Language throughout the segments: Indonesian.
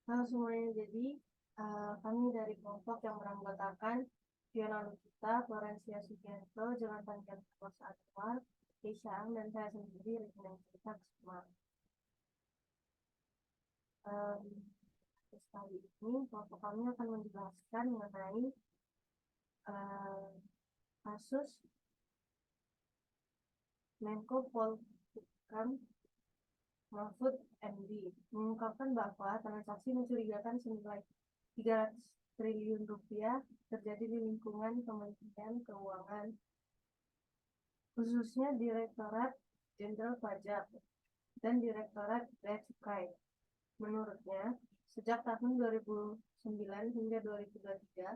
Halo semuanya, jadi kami dari kelompok yang beranggotakan Fiona Lukita, Florencia Sugianto, Jonathan Carlos Anwar, Keisha Ang, dan saya sendiri, Regina Cerita Kusuma. Terus kali ini kelompok kami akan menjelaskan mengenai eh, kasus Menko Polhukam Mahfud MD mengungkapkan bahwa transaksi mencurigakan senilai 300 triliun rupiah terjadi di lingkungan Kementerian Keuangan, khususnya Direktorat Jenderal Pajak dan Direktorat Bea Cukai. Menurutnya, sejak tahun 2009 hingga 2023,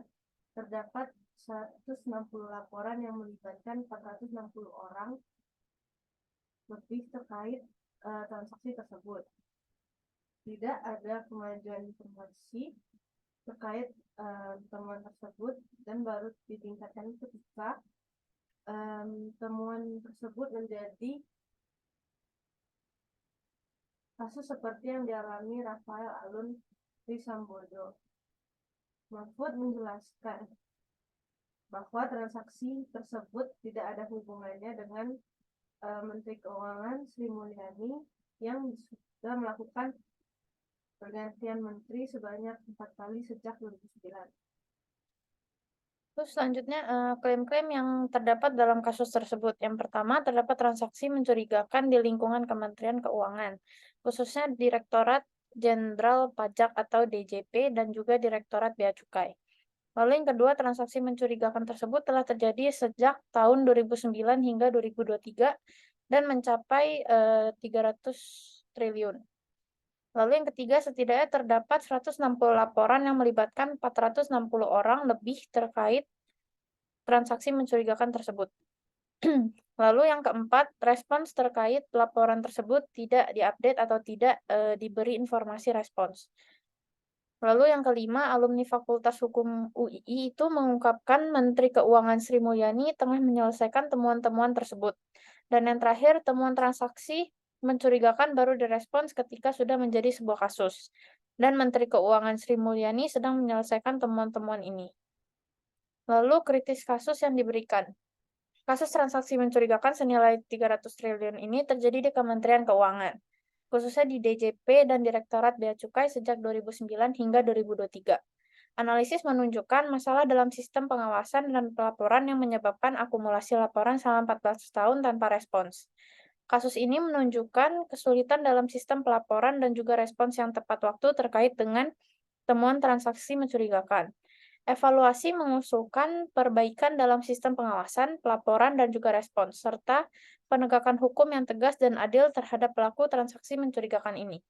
terdapat 160 laporan yang melibatkan 460 orang lebih terkait transaksi tersebut. Tidak ada kemajuan informasi terkait temuan tersebut dan baru ditingkatkan ketika temuan tersebut menjadi kasus seperti yang dialami Rafael Alun Trisambodo. Mahfud menjelaskan bahwa transaksi tersebut tidak ada hubungannya dengan Menteri Keuangan Sri Mulyani yang sudah melakukan pergantian menteri sebanyak 4 kali sejak 2009. Terus selanjutnya klaim-klaim yang terdapat dalam kasus tersebut. Yang pertama, terdapat transaksi mencurigakan di lingkungan Kementerian Keuangan, khususnya Direktorat Jenderal Pajak atau DJP dan juga Direktorat Bea Cukai. Lalu yang kedua, transaksi mencurigakan tersebut telah terjadi sejak tahun 2009 hingga 2023 dan mencapai 300 triliun. Lalu yang ketiga, setidaknya terdapat 160 laporan yang melibatkan 460 orang lebih terkait transaksi mencurigakan tersebut. Lalu yang keempat, respons terkait laporan tersebut tidak diupdate atau tidak diberi informasi respons. Lalu yang kelima, alumni Fakultas Hukum UII itu mengungkapkan Menteri Keuangan Sri Mulyani tengah menyelesaikan temuan-temuan tersebut. Dan yang terakhir, temuan transaksi mencurigakan baru direspons ketika sudah menjadi sebuah kasus. Dan Menteri Keuangan Sri Mulyani sedang menyelesaikan temuan-temuan ini. Lalu kritis kasus yang diberikan. Kasus transaksi mencurigakan senilai 300 triliun ini terjadi di Kementerian Keuangan, khususnya di DJP dan Direktorat Bea Cukai sejak 2009 hingga 2023. Analisis menunjukkan masalah dalam sistem pengawasan dan pelaporan yang menyebabkan akumulasi laporan selama 14 tahun tanpa respons. Kasus ini menunjukkan kesulitan dalam sistem pelaporan dan juga respons yang tepat waktu terkait dengan temuan transaksi mencurigakan. Evaluasi mengusulkan perbaikan dalam sistem pengawasan, pelaporan, dan juga respons, serta penegakan hukum yang tegas dan adil terhadap pelaku transaksi mencurigakan ini.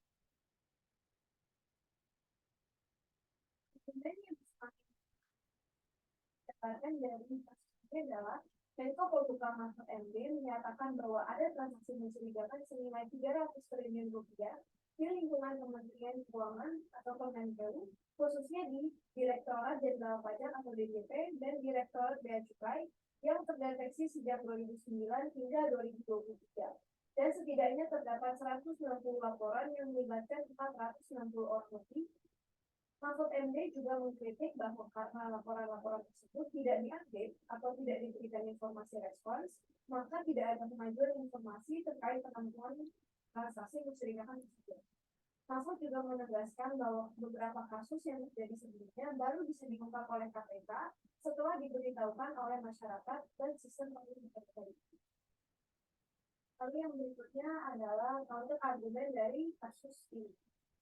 Sebenarnya yang dari kasus ini adalah Menko Polhukam Mahfud MD menyatakan bahwa ada transaksi mencurigakan senilai 300 triliun rupiah di lingkungan Kementerian Keuangan atau Kemenkeu, khususnya di Direktorat Jenderal Pajak atau DJP dan Direktorat Bea Cukai yang terdeteksi sejak 2009 hingga 2023. Dan setidaknya terdapat 160 laporan yang melibatkan 460 orang lebih. Mahfud MD juga mengkritik bahwa karena laporan-laporan tersebut tidak diupdate atau tidak diberikan informasi respons, maka tidak ada kemajuan informasi terkait penentuan transaksi mencurigakan tersebut. Mahfud juga menegaskan bahwa beberapa kasus yang terjadi sebelumnya baru bisa diungkap oleh KPK setelah diberitahukan oleh masyarakat dan sistem pemilu terpercaya. Lalu yang berikutnya adalah counter argumen dari kasus ini.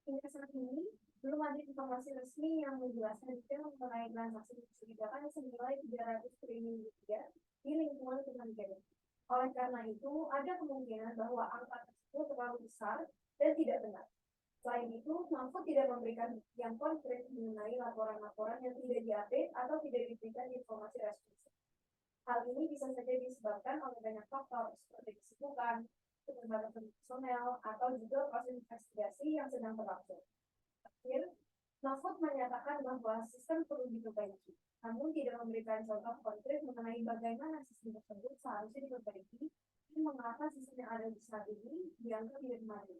Hingga saat ini, belum ada informasi resmi yang menjelaskan detail mengenai transaksi mencurigakan senilai 300 triliun rupiah di lingkungan kementerian. Oleh karena itu, ada kemungkinan bahwa angka tersebut terlalu besar dan tidak benar. Selain itu, Mahfud tidak memberikan bukti yang konkret mengenai laporan-laporan yang tidak diupdate atau tidak diberikan informasi responsif. Hal ini bisa saja disebabkan oleh banyak faktor seperti kesibukan, keterbatasan personel, atau juga proses investigasi yang sedang berlangsung. Terakhir, Mahfud menyatakan bahwa sistem perlu diperbaiki, namun tidak memberikan contoh konkret mengenai bagaimana sistem tersebut seharusnya diperbaiki dan mengapa sistem yang ada di saat ini dianggap tidak memadai.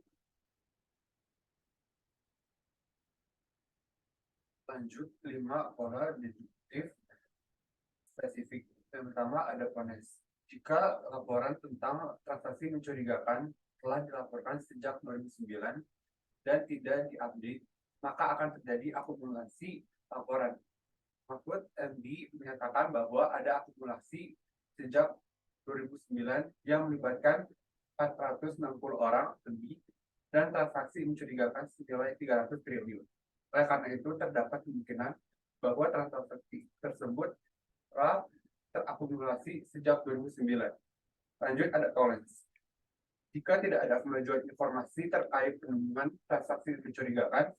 Lanjut, 5 pola deduktif spesifik. Yang pertama ada pones. Jika laporan tentang transaksi mencurigakan telah dilaporkan sejak 2009 dan tidak diupdate, maka akan terjadi akumulasi laporan. Mahfud MD menyatakan bahwa ada akumulasi sejak 2009 yang melibatkan 460 orang lebih dan transaksi mencurigakan senilai 300 triliun. Oleh karena itu, terdapat kemungkinan bahwa transaksi tersebut telah terakumulasi sejak 2009. Lanjut, ada tolerance. Jika tidak ada kemajuan informasi terkait penemuan transaksi mencurigakan,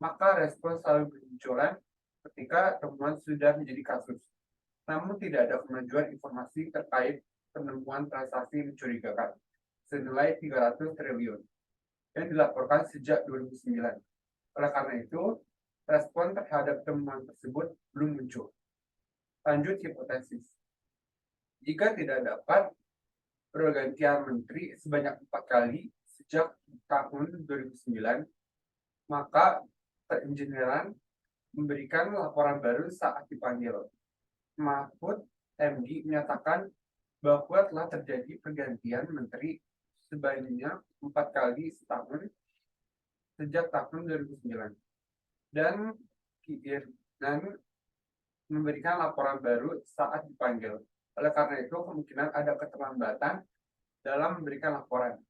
maka respon selalu bermunculan ketika temuan sudah menjadi kasus. Namun tidak ada kemajuan informasi terkait penemuan transaksi mencurigakan senilai 300 triliun yang dilaporkan sejak 2009. Oleh karena itu, respon terhadap temuan tersebut belum muncul. Lanjut, hipotesis. Jika tidak dapat pergantian menteri sebanyak 4 kali sejak tahun 2009, maka perinjineran memberikan laporan baru saat dipanggil. Mahfud MD menyatakan bahwa telah terjadi pergantian menteri sebanyak 4 kali setahun sejak tahun 2009 dan memberikan laporan baru saat dipanggil. Oleh karena itu, kemungkinan ada keterlambatan dalam memberikan laporan.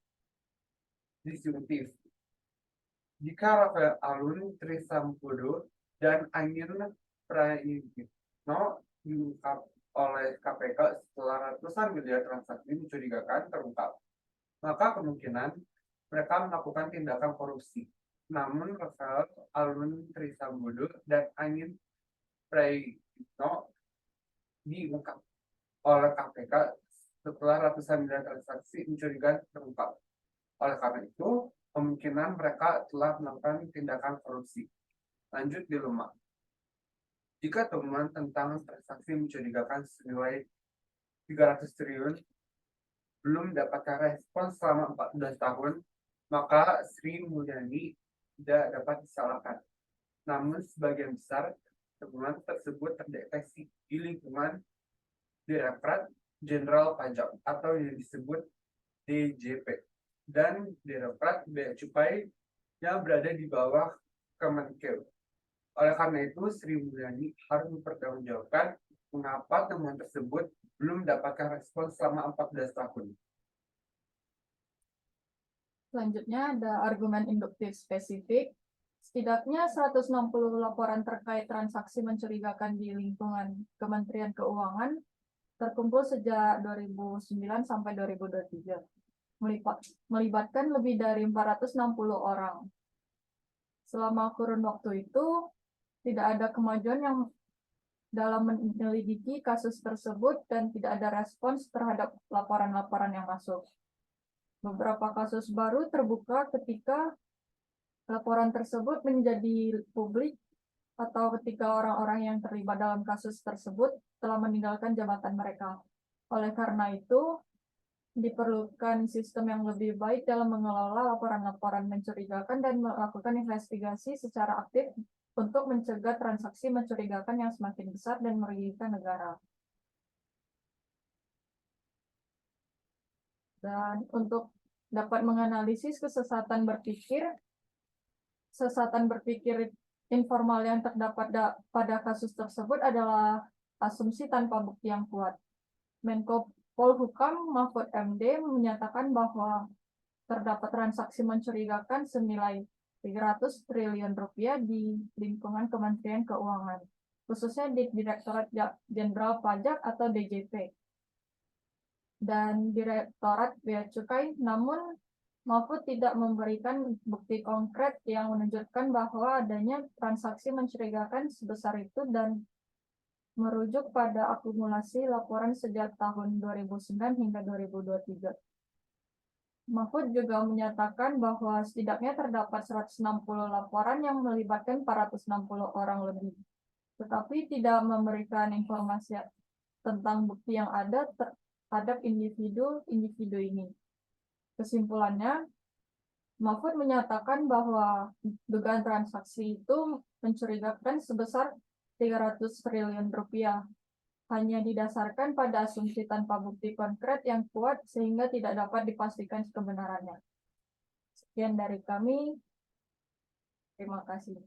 Disjungtif. Jika Rafael Alun Trisambodo dan Angin Prayitno diungkap oleh KPK setelah ratusan miliar transaksi mencurigakan terungkap, maka kemungkinan mereka melakukan tindakan korupsi. Namun Rafael Alun Trisambodo dan Angin Prayitno diungkap oleh KPK setelah ratusan miliar transaksi mencurigakan terungkap. Oleh karena itu, kemungkinan mereka telah melakukan tindakan korupsi. Lanjut, dilema. Jika temuan tentang transaksi mencurigakan senilai 300 triliun belum mendapatkan respon selama 14 tahun, maka Sri Mulyani tidak dapat disalahkan. Namun sebagian besar temuan tersebut terdeteksi di lingkungan Direktorat Jenderal Pajak atau yang disebut DJP dan Direktorat Bea Cukai yang berada di bawah Kemenkeu. Oleh karena itu, Sri Mulyani harus mempertanggungjawabkan mengapa temuan tersebut belum mendapatkan respon selama 14 tahun. Selanjutnya ada argumen induktif spesifik. Setidaknya 160 laporan terkait transaksi mencurigakan di lingkungan Kementerian Keuangan terkumpul sejak 2009 sampai 2023, melibatkan lebih dari 460 orang. Selama kurun waktu itu, tidak ada kemajuan yang dalam menyelidiki kasus tersebut dan tidak ada respons terhadap laporan-laporan yang masuk. Beberapa kasus baru terbuka ketika laporan tersebut menjadi publik atau ketika orang-orang yang terlibat dalam kasus tersebut telah meninggalkan jabatan mereka. Oleh karena itu, diperlukan sistem yang lebih baik dalam mengelola laporan-laporan mencurigakan dan melakukan investigasi secara aktif untuk mencegah transaksi mencurigakan yang semakin besar dan merugikan negara. Dan untuk dapat menganalisis kesesatan berpikir informal yang terdapat pada kasus tersebut adalah asumsi tanpa bukti yang kuat. Menko Polhukam Mahfud MD menyatakan bahwa terdapat transaksi mencurigakan senilai 300 triliun rupiah di lingkungan Kementerian Keuangan, khususnya di Direktorat Jenderal Pajak atau DJP dan Direktorat Bea Cukai. Namun Mahfud tidak memberikan bukti konkret yang menunjukkan bahwa adanya transaksi mencurigakan sebesar itu dan merujuk pada akumulasi laporan sejak tahun 2009 hingga 2023. Mahfud juga menyatakan bahwa setidaknya terdapat 160 laporan yang melibatkan 460 orang lebih, tetapi tidak memberikan informasi tentang bukti yang ada terhadap individu-individu ini. Kesimpulannya, Mahfud menyatakan bahwa dugaan transaksi itu mencurigakan sebesar 300 triliun rupiah. Hanya didasarkan pada asumsi tanpa bukti konkret yang kuat sehingga tidak dapat dipastikan kebenarannya. Sekian dari kami. Terima kasih.